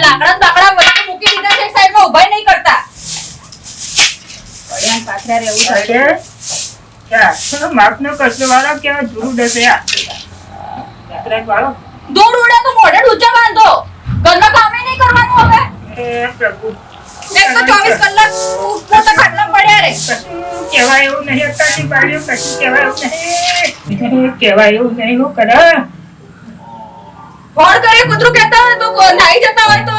લાકડા બાકડા વચ્ચે મૂકી દીધા છે, સાઈડમાં ઉભા નહીં કરતા. પાછળ રહેવું છે. માપનો કચરો વાળો કેવા ધૂળ ઉડે વાળો ધૂળ ઉડે તો મોઢે ઊંચા બાંધો. ઘરમાં કામ નહીં કરવાનું હવે. પ્રભુ એક તો 24 કલાક મોટા ખાટલામાં પડ્યા રે. કશું કહેવાય એવું નહીં. અત્યારની બાળીઓ કશું કહેવાય એવું નહીં. કહેવાય એવું નહીં. હું કરે ફોન કરી કૂતરું કહેતા હોય તો નાહી જતા હોય તો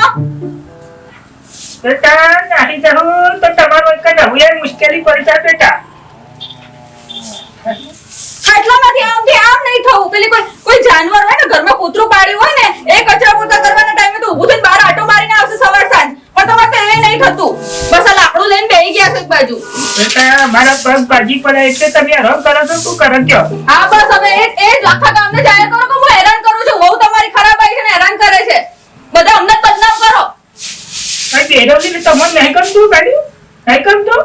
બેટા નાહી જાઉં તો તમારું એક નવું મુશ્કેલી પડી જાય બેટા. ખાટલામાંથી આમથી આમ નહીં થવું. પેલી કોઈ જાનવર હોય ને ઘરમાં કૂતરું પાડ્યું હોય ને એ કચરા પોતા કરવાના ટાઈમે તો ઊભું થઈને બહાર આટો મારીને આવશે સવાર સાંજ. પણ તમારે તો એ નહીં થતું. બસ આ લાકડું લઈને બેહી ગયા છે એક બાજુ. બેટા મારા પગ ભાજી પડે એટલે તમે હેરાન કરો છો. શું કરો છો? હા બસ હવે એ જ આખા ગામને જાહેર કરો કે હું હેરાન કરું છું. વહુ તમારી ખરાબ આવી છે ને હેરાન કરે છે. બધા અમને બદનામ કરો. આ બેરોજી ને તમને નહીં ગમતું ગાડી? નહીં ગમતું?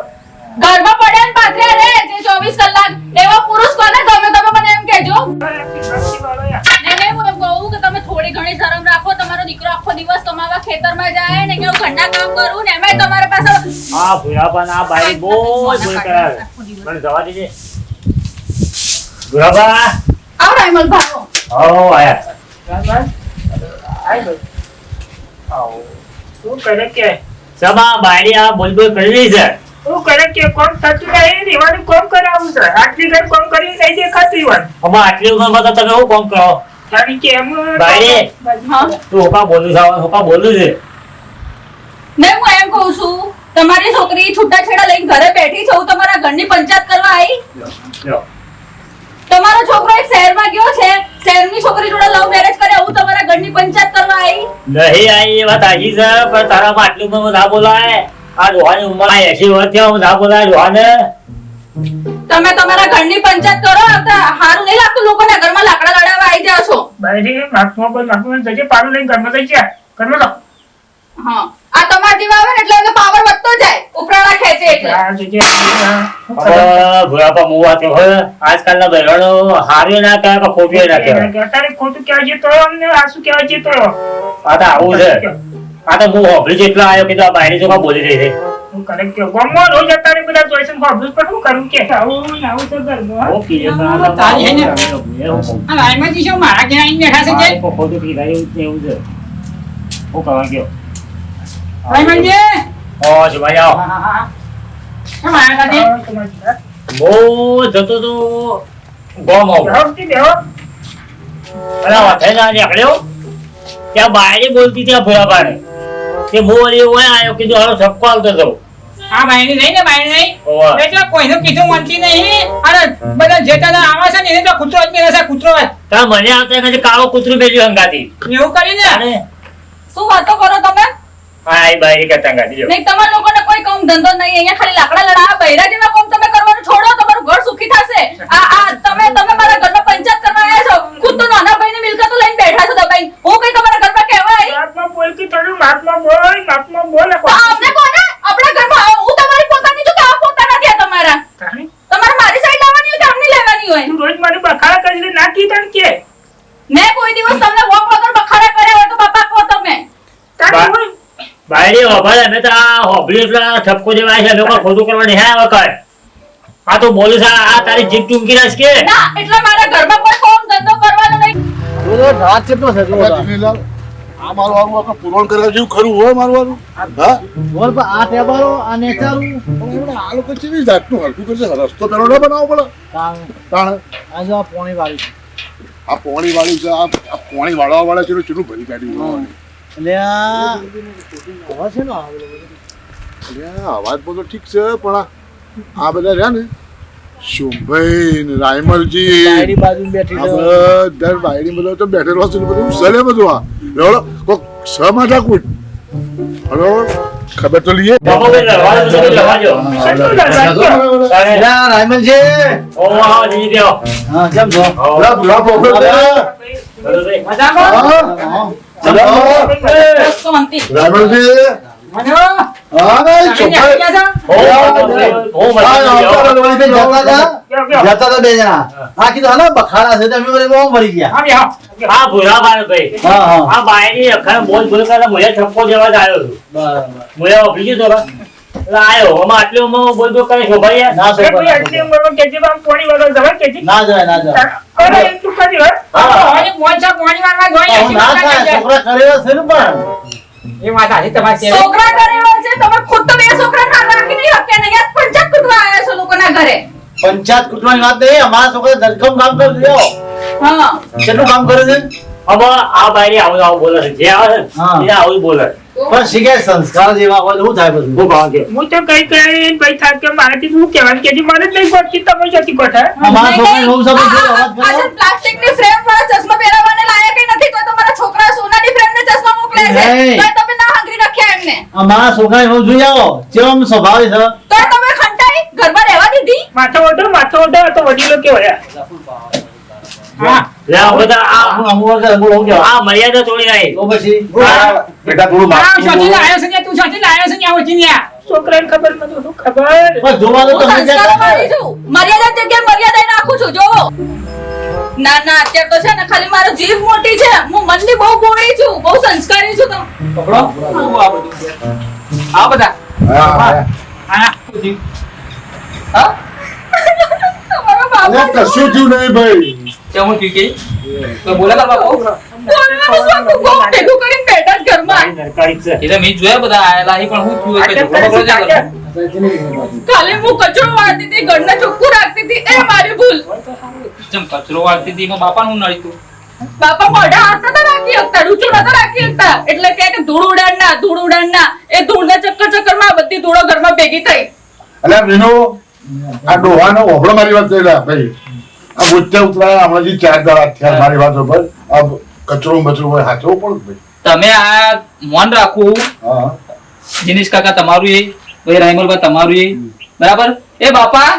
ઘરમાં પડ્યા ને પાથર્યા રે જે 24 કલાક એવા પુરુષ કોને ગમે તમે મને એમ કહેજો. નહીં હું એમ કહું કે તમે થોડી ઘણી શરમ રાખો. તમારો દીકરો આખો દિવસ કમાવા ખેતરમાં જાય ને કે હું ઘરના કામ કરું ને એમાંય તમારે પાસે આ ભુરાબા ના બાઈ બોલ કરાવે. મને જવા દેજે ભુરાબા. આવો રાયમલ ભાવો. આયા આવો શું કરે કે સબા બાયડી આ બોલ બોલ કરી રહી છે. શું કરે કે કોમ થતું નહીં. રેવાનું કોમ કરાવું છે. આટલી ઘર કોમ કરી નહીં દેખાતું હોય. અમાર આટલી ઉંમરમાં તો તમે શું કામ કરો? તારી કે એમ બાયડી હા તું હોકા બોલું છે નહીં હું એમ કહું છું તમારી છોકરી છૂટાછેડા લઈને ઘરે બેઠી છે. હું તમારા ઘરની પંચાયત કરવા આવી. તમારો છોકરો એક શહેરમાં ગયો છે. શહેરની છોકરી જોડે લવ મેરેજ કરે. હું તમારા ઘરની પંચાયત કરવા આવી. નહીં આઈ એ વાત આજી છે પણ તારામાં આટલી ઉંમરમાં ના બોલાય. આ રોહાની ઉંમર 80 વર્ષ થયા ના બોલાય રોહાને. તમે તમારા ઘરની પંચાયત કરો. હારું નહીં લાગતું લોકોના ઘરમાં લાકડા લડાવવા આવી જાવ છો. બાયડી માથમાં જજે પાલું લઈને ઘરમાં જઈ જા. ઘરમાં તો હા આ તમારા જેવા આવે ને એટલે એનો પાવર વધતો જાય. ઉપરાળા ખેંચે એટલે ભુરાબા મુવા તો હોય આજકાલના બહેનો હાર્યો ના કહે કે ખોટ્યો ના કહેવાય. અત્યારે ખોટું કહેવાય છે તો અમને આસુ કહેવાય છે તો આ તો આવું છે. આ તો હું હોભળી જેટલો આવ્યો કે આ બાયડી તો બોલી રહી છે. હું કરે કે ગમો રોજ અત્યારે બધા જોઈશે હોબલું પણ હું કરું કે આવું આવું તો ઘરમાં ઓકે જે આ લાઈનમાં શું મારા ઘરે આવીને બેઠા છે કે ખોટું કીધા એવું છે. હું કરવા ગયો લાઈમનજી ઓ જો ભાઈ આવો. કેમ આયા તાજી હું જતો તો ગોમ આવો. અલા વાથે ના નીકળ્યો ત્યાં બાયડી બોલતી ત્યાં ભુરાબાને કે મોર એવો આવ્યો કીધું હાલો સબકો આવતો જાઉં. આ બાયડી નહીં ને બાયડી નહીં ઓવા. એટલે કોઈનું કીધું માનતી નહીં. અરે બધા જેતા આવે છે ને એને તો કૂતરો જ મેરે છે કૂતરો જ. તા મને આવતા કે કાળો કૂતરું બેલ્યું હંગાતી. એવું કરીને અને શું વાતો કરો તમે? હા એ બાયડી કરતા હંગાતી જો. નહીં તમારા લોકોને કોઈ કામ ધંધો નહીં. અહીંયા ખાલી લાકડા લડાવવા બૈરા જેવા કામ તમે કરવાનું છોડો. તમારું ઘર સુખી થશે. તમે મારા ઘરમાં પંચાયત કરવા આવ્યા છો. ખુદ તો નાના ભાઈની મિલકતો લઈને બેઠા છો દબાઈ. હું કઈ તમારા ઘરમાં કહેવા આવી? માપમાં બોલ કે થોડું માપમાં બોલ તો અમને કોને આપણા ઘરમાં હું તમારી પોતાની છું કે આ પોતા નથી આ તમારા? તમારે મારી સાઈડ લાવવાની હોય કે અમને લેવાની હોય? તું રોજ મારી બખાડા કરીને નાખી તણ કે મેં કોઈ દિવસ તમને વોક વગર બખાડા કર્યા હોય તો બાપા કહો તમે. બાયડી હોભળ અમે તો આ હોભળી એટલા ઠપકો દેવાય છે. લોકો ખોટું કરવા નહીં આવ્યા વખત. આ તો બોલું છે આ તારી જીભ ટૂંકી રાખ કે ના એટલે મારા ઘરમાં કોઈ કામ ધંધો કરવાનો નહીં. આ મારું આવું પૂરણ કરવા જેવું ખરું હોય મારું આ ટેબારો આ નેચારું આ લોકો કેવી જાતનું હલકું કરશે. રસ્તો પેલો ના બનાવવો પડે. આ પોણી વાળી છે. આ પોણી વાળી છે. આ પોણી વાળવા વાળા છે ચેટલું ભરી કાઢ્યું. એટલે અવાજ બધો ઠીક છે પણ આ બધા રહ્યા ને શુંભાઈ ને રાયમલજી બધા બાયડી બધો તો બેઠેલો છે બધું સલે બધું આ રેવડો કોક સ માથા કૂટ હલો ખબર તો લઈએ રાયમલજી ઓ હા જી દેવો હા કેમ છો બ્લા પ્રોબ્લેમ શાંતિ. રાયમલજી હલો હા ભાઈ તમે ચોખ્ખા ક્યાં છો? જતા તો બે જણા આ કીધું હાલો બખાડા છે તમે બહુ મરી ગયા આવી આવો. આ ભૂરા ભાઈ હા હા આ બાયની અખાને બોલ કરતા મોયા ઠપકો દેવા જ આવ્યો છું બરાબર મોયા વાપરી ગયો તો એટલે આવ્યો આમાં આટલી ઉંમરમાં બોલ કરે શોભાઈ ના અરે ભાઈ, સોપા આટલી ઉંમરમાં કેજી માં પાણી વાળો જવાય કેજી? ના જાય ના જાય અરે એટલું કરી હોય. હવે મોંચા પોણીવારમાં જોઈ આવું ના થાય છોકરા કરેલા છે ને પણ એ વાત સાચી તમારી. છોકરા કરેલા છે તમે ખુદ તો બે છોકરા ના રાખી નહીં શકે ને યાર પંચાયત કૂટવા આવ્યા છો લોકોના ઘરે પંચાયત કૂટવાની વાત નહીં અમારા છોકરા ધરખમ કામ કરી દેવો હા કેટલું કામ કરે છે હવે આ બાયરી આવું આવું બોલે છે જે આવે છે હા. ને એને આવું જ બોલે પણ શીખે સંસ્કાર જેવા હોય તો શું થાય પછી હું કહું કે હું તો કઈ કઈ ભાઈ થાક કે મારાથી શું કહેવાનું કેજી મને જ નહીં પડતી તમે જતી કોઠા અમારા છોકરા બહુ સમજ છે અવાજ કરો આ પ્લાસ્ટિકની ફ્રેમ વાળા ચશ્મા પહેરાવવાને લાયક ય નથી તો તમારા છોકરા સોનાની ફ્રેમને ચશ્મા મોકલે છે નહીં. તો તમે ના હંગરી રાખ્યા એમને અમારા છોકરા બહુ જોઈ આવો કેવો સ્વભાવ છે તો તમે ખંટાઈ ઘરમાં રહેવા દીધી માથો ઓઢો તો વડીલો કેવા હા લે આ બધા અમુક અમુક વખત અમુક હું કહેવાય. આ મર્યાદા તોડી નાખી તો પછી બેટા થોડું આ માથું શોધી બોલો. લાયો છે ને તું શોધી લાયો છે ને આવો ચીનિયા. છોકરાને ખબર નથી શું ખબર પણ જોવા તો હું તમે સંસ્કારવાળી છું મર્યાદા જગ્યાએ મર્યાદા નાખું છું જોવો ના ના અત્યારે તો છે ને ખાલી મારો જીભ મોટી છે હું મનની બહુ બોળી છું બહુ સંસ્કારી છું તો પકડો. આ બધું. આ બધા. હા, હા. હા. હા? તમારો બાપા અરે કશું થયું નહીં ભાઈ કેમ હું થયું કે? કોઈ બોલે તારા બાપુ? બોલવાનું શું તું બહુ ભેગું કરીને બેઠા જ ઘરમાં નરકારી છે એ તો મેં જોયા બધા આયેલા અહીં પણ હું થયું કે ઝઘડો બગડો છે ઘરમાં. ખાલી હું કચરો વાળતી હતી ઘરને ચોખ્ખું રાખતી હતી એ મારી ભૂલ જેમ કચરો વાળતી હતી એમાં બાપાનું નડ્યું હતું. બાપા મોઢા હાથ નતા રાખી શકતા ડૂચું નતા રાખી શકતા એટલે કે ધૂળ ઉડાડના એ ધૂળના ચક્કરમાં આ બધી ધૂળો ઘરમાં ભેગી થઈ અલ્યા વિનો આ ડોહાનો હોભળો મારી વાત થયેલા ભાઈ આ ઉચ્ચે ઉતરાયા હમણાં 4 દાડા થયા મારી વાત ઉપર આ કચરો બચરો હોય હાચવું પડે તમે આ મોન રાખવું ભાઈ હા દિનેશ કાકા તમારું એ ભાઈ રાયમલબા તમારું એ બરાબર એ બાપા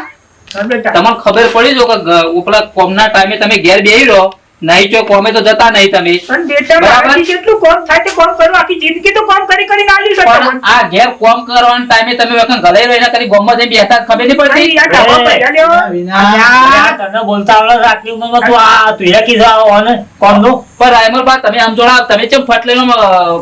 બેટા તમને ખબર પડી જો કે ઉપલા કોમના ટાઈમે તમે ઘેર બેહી રહો નહીં જો કોમે તો જતા નહીં તમે પણ બેટા બરાબર. મારાથી જેટલું કામ થાય તે કામ કરું આખી જિંદગી તો કામ કરી આલ્યું છે પણ તમને. આ ઘેર કોમ કરવાના ટાઈમે તમે વખત ગલાઈ રહીને કરી ગોમમાં જઈને બેઠા ખબર નહીં પડતી ભાઈ, આ ઢાબા પર ચાલ્યો. આ તને બોલતા આવડે છે આટલી ઉંમરમાં તું આ તું હેકી જાવ અને કોમનું પણ રાયમલબા તમે આમ જોડા તમે ચમ ફટ લઈને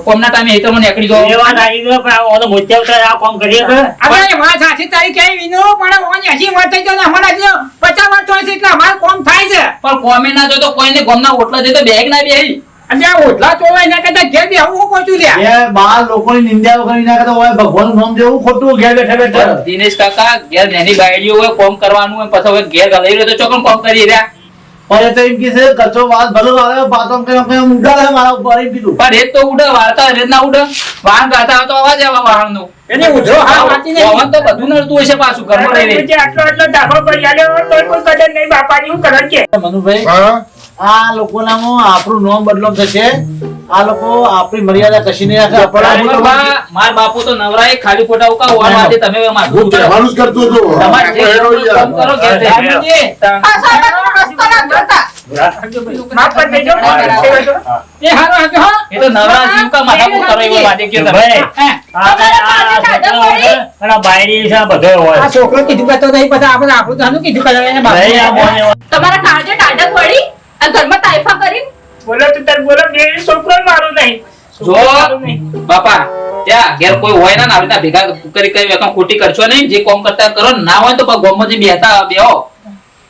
કોમના ટાઈમે હેતરમાં નીકળી જાઓ એ વાત આવી ગયો પણ ઓનો મોત્યા ઉતરે આ કામ કરીએ કે અરે વાત સાચી તારી કેવી વિનો પણ ઓન 80 વર્ષ થઈ ગયા ને અમારા જે 50 વર્ષ હોય છે એટલે અમારું કોમ થાય છે પણ કોમે ના જો તો કોઈને ગોમના ઓટલા જે તો બેગ ના બેહી અને આ ઓટલા તોડવા એના કરતા ઘેર બેહવું હું કહું છું લ્યા એ બાર લોકોની નિંદા કરી નાખે તો હોય ભગવાનનું નામ દેવું ખોટું ઘેર બેઠા બેઠા દિનેશ કાકા ઘેર નાની બાયડીઓ હોય કોમ કરવાનું હોય પછી હવે ઘેર ગલાઈ રહ્યો તો ચોકન કોમ કરી રહ્યા પણ એ તો એમ કે છે કચરો વાત ભલો આવે પાછો કઈ ઉડાડે મારા ઉપર એમ કીધું પણ એ તો ઉડે વાળતા રેત ના ઉડે વાહન ગાતા હોય તો અવાજ આવે વાહનનો એને ઉધરો હા વાંચી ને પવન તો બધું નડતું હશે પાછું ઘરમાં રહીને તું જે આટલો ઢાબા પર ચાલ્યો તોય કોઈ કદર નહીં બાપાની હું કરે કે મનુભાઈ હા આ લોકોનામાં આપણું નામ બદલામ થશે આ લોકો આપણી મર્યાદા કશી નહીં રાખે આપણા માર બાપુ તો નવરાય ખાલી ખોટા ઉકા ઓર માટે તમે માથું હું કહેવાનું જ કરતો હતો તમારે જે હેરો યાર. કામ કરો ઘેર જઈને. પાછા આ રસ્તો ના જોતા માફ કરી દેજો એ હારો હાજો હો એ તો નવરા જીવકા માથા પર કરો એવો વાતે કે તમે ભાઈ. હે. આ બાયરી છે આ બધે હોય આ છોકરો કીધું કે તો નહીં પછી આપણે આપણું જાનું કીધું કે એને ભાઈ આ બાપુ બોલે તમારા કાળજે ટાઢક વળી આ ઘરમાં તાઇફા કરીને બોલો તું તાર બોલો બે છોકરો મારું નહીં જો બાપા ત્યાં ઘેર કોઈ હોય ના આવી ભેગા કરી વેકમ ખોટી કરશો નહીં જે કોમ કરતા કરો ને ના હોય તો ગોમમાં જે બેહતા બેહો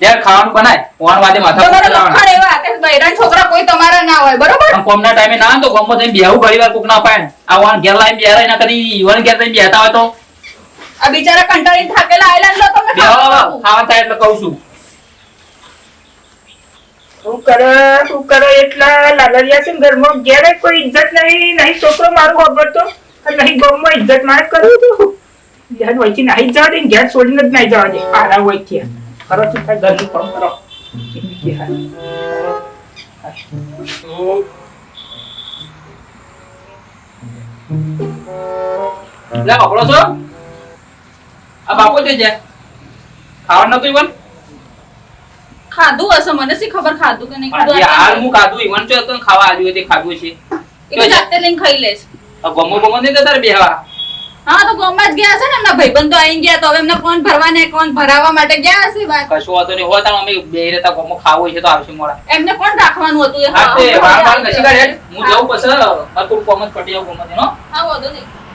ત્યાં ખાવાનું બનાય કોણ વાદે માથા પર તમારા ચડાવવાના. લખણ એવા કે બૈરાન છોકરા કોઈ તમારા ના હોય બરોબર પણ કોમના ટાઈમે ના હોય તો ગોમમાં જઈને બેહવું ઘણી વાર કોક ના પાય ને. આ વાન ઘેર લાઈને બેહરા એના કરી ઈવન ઘેર જઈને બેહતા હોય તો આ બિચારા કંટાળીને થાકેલા આયલા લો તમે બેહો ખાવા ખાવાનું થાય એટલે કહું છું તું કરે એટલા લાલરિયા છે ને ઘરમાં ઘેરે કોઈ ઇજ્જત નહીં છોકરો મારું ખબરતો અને નહીં ગામમાં ઇજ્જત મારે કરું તું ઘેર વહીથી નહીં જવા દે ને ઘેર છોડીને જ નહીં જવા દે આરા વહીથી કરો તું તાર ઘરનું કામ કરો લે વાપરો છો આ બાપુ જઈ જાય ખાવાનું નતું ઈવન ખાધું હશે મને શી ખબર ખાધું કે નહીં પણ જે હાલ હું ખાધું ઈવન ચો તો ખાવા આવ્યું તે ખાધું છે એ તો જાતે લઈને ખાઈ લેશ આ ગમો ગમો નહીં જતા રે બેહવા હા તો ગોમાં જ ગયા હશે ને એમના ભાઈબંધો આવી ગયા તો હવે એમને કોણ ભરવા ને કોણ ભરાવવા માટે ગયા હશે વાત કશું વાતો નહીં હોતા અમે બે રહેતા ગોમો ખાવું છે તો આવશું મોડા એમને કોણ રાખવાનું હતું એ હા તે વાળ વાળ કશી કાઢે હું જઉં પછી મારું કોમ જ પટી જાવ ગોમાં નો હા વાંધો નહીં